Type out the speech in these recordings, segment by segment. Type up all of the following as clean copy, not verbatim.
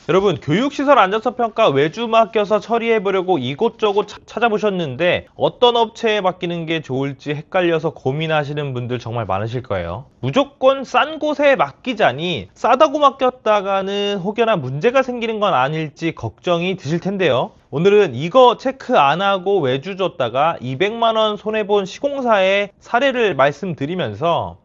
여러분, 교육시설 안전성 평가 외주 맡겨서 처리해보려고 이곳저곳 찾아보셨는데 어떤 업체에 맡기는 게 좋을지 헷갈려서 고민하시는 분들 정말 많으실 거예요. 무조건 싼 곳에 맡기자니 싸다고 맡겼다가는 혹여나 문제가 생기는 건 아닐지 걱정이 드실 텐데요. 오늘은 이거 체크 안 하고 외주 줬다가 200만 원 손해본 시공사의 사례를 말씀드리면서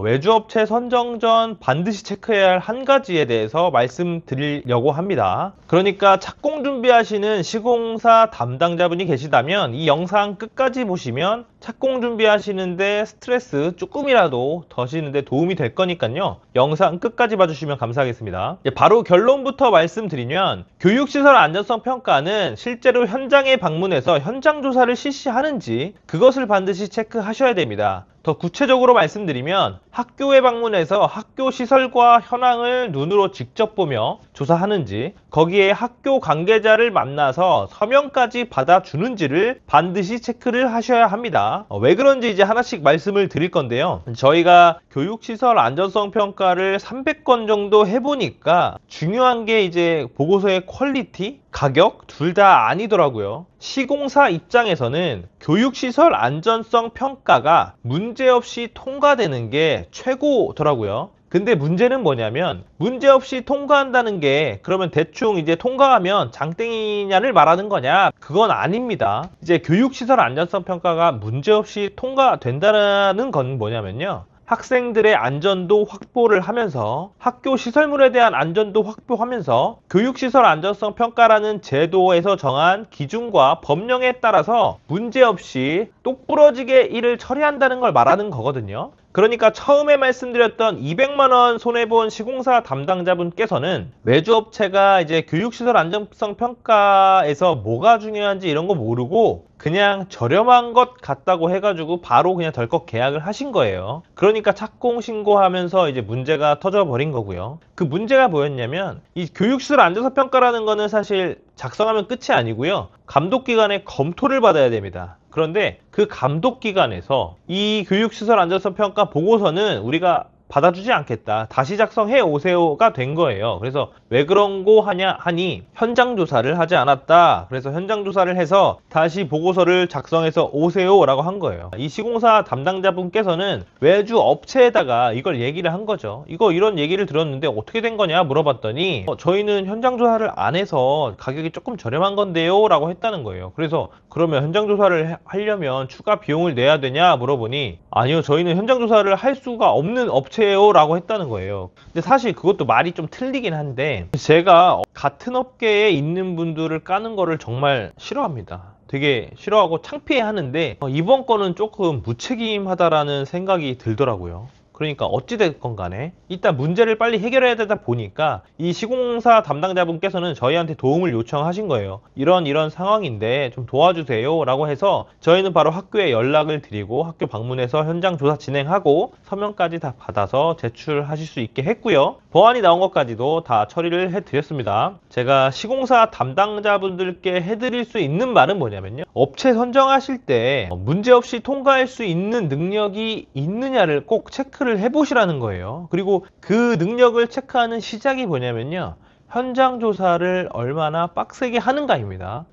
외주업체 선정 전 반드시 체크해야 할 한 가지에 대해서 말씀드리려고 합니다. 그러니까 착공 준비하시는 시공사 담당자분이 계시다면 이 영상 끝까지 보시면 착공 준비하시는데 스트레스 조금이라도 더시는데 도움이 될 거니까요. 영상 끝까지 봐주시면 감사하겠습니다. 바로 결론부터 말씀드리면 교육시설 안전성 평가는 실제로 현장에 방문해서 현장 조사를 실시하는지 그것을 반드시 체크하셔야 됩니다. 더 구체적으로 말씀드리면 학교에 방문해서 학교 시설과 현황을 눈으로 직접 보며 조사하는지, 거기에 학교 관계자를 만나서 서명까지 받아주는지를 반드시 체크를 하셔야 합니다. 왜 그런지 이제 하나씩 말씀을 드릴 건데요. 저희가 교육시설 안전성 평가를 300건 정도 해보니까 중요한 게 이제 보고서의 퀄리티, 가격 둘 다 아니더라고요. 시공사 입장에서는 교육시설 안전성 평가가 문제없이 통과되는 게 최고더라고요. 근데 문제는 뭐냐면 문제없이 통과한다는 게 그러면 대충 이제 통과하면 장땡이냐를 말하는 거냐? 그건 아닙니다. 이제 교육시설 안전성 평가가 문제없이 통과된다는 건 뭐냐면요. 학생들의 안전도 확보를 하면서 학교 시설물에 대한 안전도 확보하면서 교육시설 안전성 평가라는 제도에서 정한 기준과 법령에 따라서 문제없이 똑부러지게 일을 처리한다는 걸 말하는 거거든요. 그러니까 처음에 말씀드렸던 200만 원 손해본 시공사 담당자분께서는 외주업체가 이제 교육시설 안전성 평가에서 뭐가 중요한지 이런 거 모르고 그냥 저렴한 것 같다고 해가지고 바로 그냥 덜컥 계약을 하신 거예요. 그러니까 착공 신고하면서 이제 문제가 터져버린 거고요. 그 문제가 뭐였냐면 이 교육시설 안전성 평가라는 거는 사실 작성하면 끝이 아니고요. 감독기관의 검토를 받아야 됩니다. 그런데 그 감독기관에서 이 교육시설 안전성 평가 보고서는 우리가 받아주지 않겠다. 다시 작성해 오세요가 된 거예요. 그래서 왜 그런 거 하냐 하니 현장 조사를 하지 않았다. 그래서 현장 조사를 해서 다시 보고서를 작성해서 오세요라고 한 거예요. 이 시공사 담당자분께서는 외주 업체에다가 이걸 얘기를 한 거죠. 이거 이런 얘기를 들었는데 어떻게 된 거냐 물어봤더니 저희는 현장 조사를 안 해서 가격이 조금 저렴한 건데요 라고 했다는 거예요. 그래서 그러면 현장 조사를 하려면 추가 비용을 내야 되냐 물어보니 아니요, 저희는 현장 조사를 할 수가 없는 업체예요 라고 했다는 거예요. 근데 사실 그것도 말이 좀 틀리긴 한데 제가 같은 업계에 있는 분들을 까는 거를 정말 싫어합니다. 되게 싫어하고 창피해 하는데 이번 건은 조금 무책임하다라는 생각이 들더라고요. 그러니까 어찌됐건 간에 일단 문제를 빨리 해결해야 되다 보니까 이 시공사 담당자분께서는 저희한테 도움을 요청하신 거예요. 이런 상황인데 좀 도와주세요 라고 해서 저희는 바로 학교에 연락을 드리고 학교 방문해서 현장 조사 진행하고 서명까지 다 받아서 제출하실 수 있게 했고요. 법안이 나온 것까지도 다 처리를 해드렸습니다. 제가 시공사 담당자분들께 해드릴 수 있는 말은 뭐냐면요. 업체 선정하실 때 문제없이 통과할 수 있는 능력이 있느냐를 꼭 체크를 해보시라는 거예요. 그리고 그 능력을 체크하는 시작이 뭐냐면요. 현장 조사를 얼마나 빡세게 하는가입니다.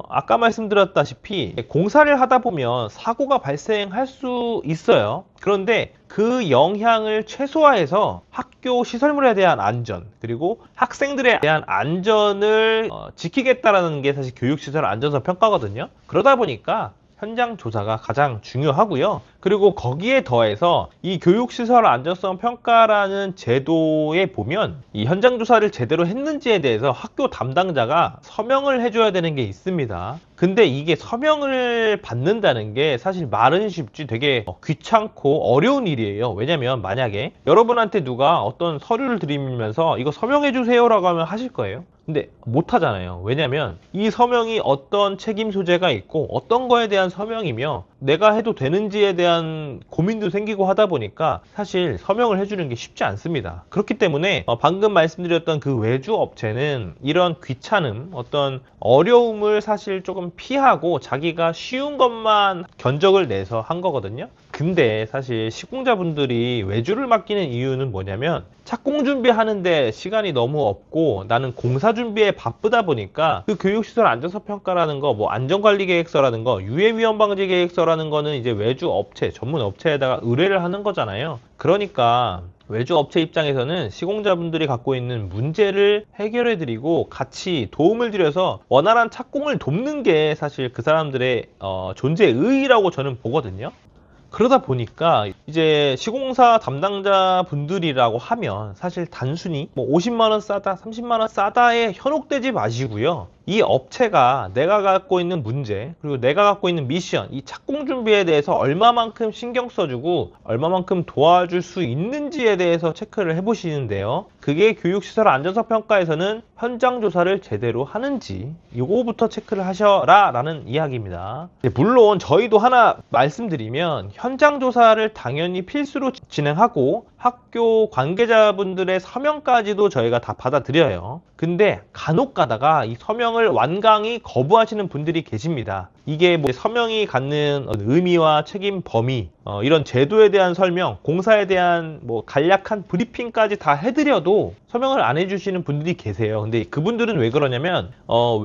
아까 말씀드렸다시피 공사를 하다 보면 사고가 발생할 수 있어요. 그런데 그 영향을 최소화해서 학교 시설물에 대한 안전 그리고 학생들에 대한 안전을 지키겠다라는 게 사실 교육시설 안전성 평가거든요. 그러다 보니까 현장 조사가 가장 중요하고요. 그리고 거기에 더해서 이 교육시설 안전성 평가라는 제도에 보면 이 현장 조사를 제대로 했는지에 대해서 학교 담당자가 서명을 해줘야 되는 게 있습니다. 근데 이게 서명을 받는다는 게 사실 말은 쉽지 되게 귀찮고 어려운 일이에요. 왜냐면 만약에 여러분한테 누가 어떤 서류를 드리면서 이거 서명해 주세요 라고 하면 하실 거예요. 근데 못 하잖아요. 왜냐면 이 서명이 어떤 책임 소재가 있고 어떤 거에 대한 서명이며 내가 해도 되는지에 대한 고민도 생기고 하다 보니까 사실 서명을 해주는 게 쉽지 않습니다. 그렇기 때문에 방금 말씀드렸던 그 외주 업체는 이런 귀찮음, 어떤 어려움을 사실 조금 피하고 자기가 쉬운 것만 견적을 내서 한 거거든요. 근데 사실 시공자분들이 외주를 맡기는 이유는 뭐냐면 착공 준비하는데 시간이 너무 없고 나는 공사 준비에 바쁘다 보니까 그 교육시설 안전성 평가라는 거, 뭐 안전관리계획서라는 거, 유해위험방지계획서라는 거는 이제 외주 업체, 전문 업체에다가 의뢰를 하는 거잖아요. 그러니까 외주 업체 입장에서는 시공자분들이 갖고 있는 문제를 해결해 드리고 같이 도움을 드려서 원활한 착공을 돕는 게 사실 그 사람들의 존재 의의라고 저는 보거든요. 그러다 보니까 이제 시공사 담당자 분들이라고 하면 사실 단순히 뭐 50만 원 싸다, 30만 원 싸다에 현혹되지 마시고요. 이 업체가 내가 갖고 있는 문제, 그리고 내가 갖고 있는 미션, 이 착공 준비에 대해서 얼마만큼 신경 써주고 얼마만큼 도와줄 수 있는지에 대해서 체크를 해보시는데요. 그게 교육시설 안전성 평가에서는 현장 조사를 제대로 하는지 이거부터 체크를 하셔라 라는 이야기입니다. 물론 저희도 하나 말씀드리면 현장 조사를 당연히 필수로 진행하고 학교 관계자분들의 서명까지도 저희가 다 받아들여요. 근데 간혹 가다가 이 서명을 완강히 거부하시는 분들이 계십니다. 이게 뭐 서명이 갖는 의미와 책임 범위, 이런 제도에 대한 설명, 공사에 대한 뭐 간략한 브리핑까지 다 해드려도 서명을 안 해주시는 분들이 계세요. 근데 그분들은 왜 그러냐면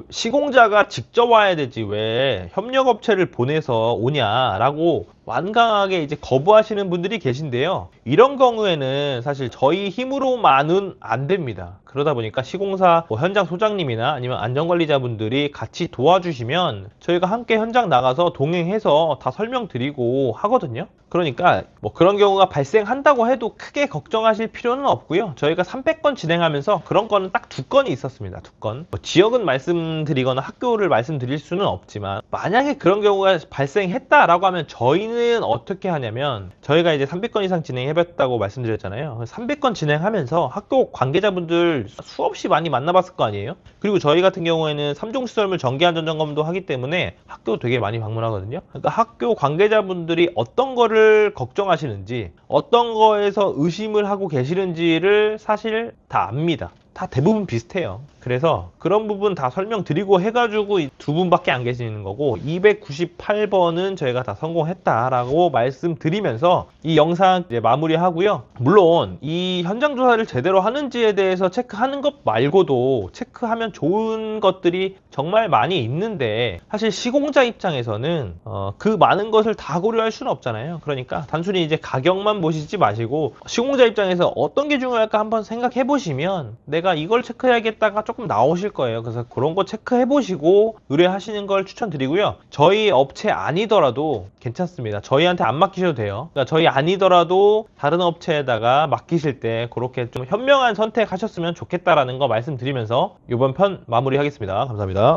시공자가 직접 와야 되지 왜 협력업체를 보내서 오냐라고 완강하게 이제 거부하시는 분들이 계신데요. 이런 경우에는 사실 저희 힘으로만은 안 됩니다. 그러다 보니까 시공사 현장 소장님이나 아니면 안전관리자분들이 같이 도와주시면 저희가 함께 현장 나가서 동행해서 다 설명드리고 하거든요. 그러니까 뭐 그런 경우가 발생한다고 해도 크게 걱정하실 필요는 없고요. 저희가 300건 진행하면서 그런 건은 딱 2건이 있었습니다. 2건. 지역은 말씀드리거나 학교를 말씀드릴 수는 없지만 만약에 그런 경우가 발생했다라고 하면 저희는 어떻게 하냐면 저희가 이제 300건 이상 진행해봤다고 말씀드렸잖아요. 300건 진행하면서 학교 관계자분들 수없이 많이 만나봤을 거 아니에요. 그리고 저희 같은 경우에는 3종 시설물 정기안전점검도 하기 때문에 학교 되게 많이 방문하거든요. 그러니까 학교 관계자분들이 어떤 거를 걱정하시는지 어떤 거에서 의심을 하고 계시는지를 사실 다 압니다. 다 대부분 비슷해요. 그래서 그런 부분 다 설명드리고 해가지고 이 2분밖에 안 계시는 거고 298번은 저희가 다 성공했다라고 말씀드리면서 이 영상 이제 마무리하고요. 물론 이 현장 조사를 제대로 하는지에 대해서 체크하는 것 말고도 체크하면 좋은 것들이 정말 많이 있는데 사실 시공자 입장에서는 그 많은 것을 다 고려할 수는 없잖아요. 그러니까 단순히 이제 가격만 보시지 마시고 시공자 입장에서 어떤 게 중요할까 한번 생각해 보시면 내가 이걸 체크해야겠다가 조금 나오실 거예요. 그래서 그런 거 체크해 보시고 의뢰하시는 걸 추천드리고요. 저희 업체 아니더라도 괜찮습니다. 저희한테 안 맡기셔도 돼요. 그러니까 저희 아니더라도 다른 업체에다가 맡기실 때 그렇게 좀 현명한 선택하셨으면 좋겠다라는 거 말씀드리면서 이번 편 마무리하겠습니다. 감사합니다.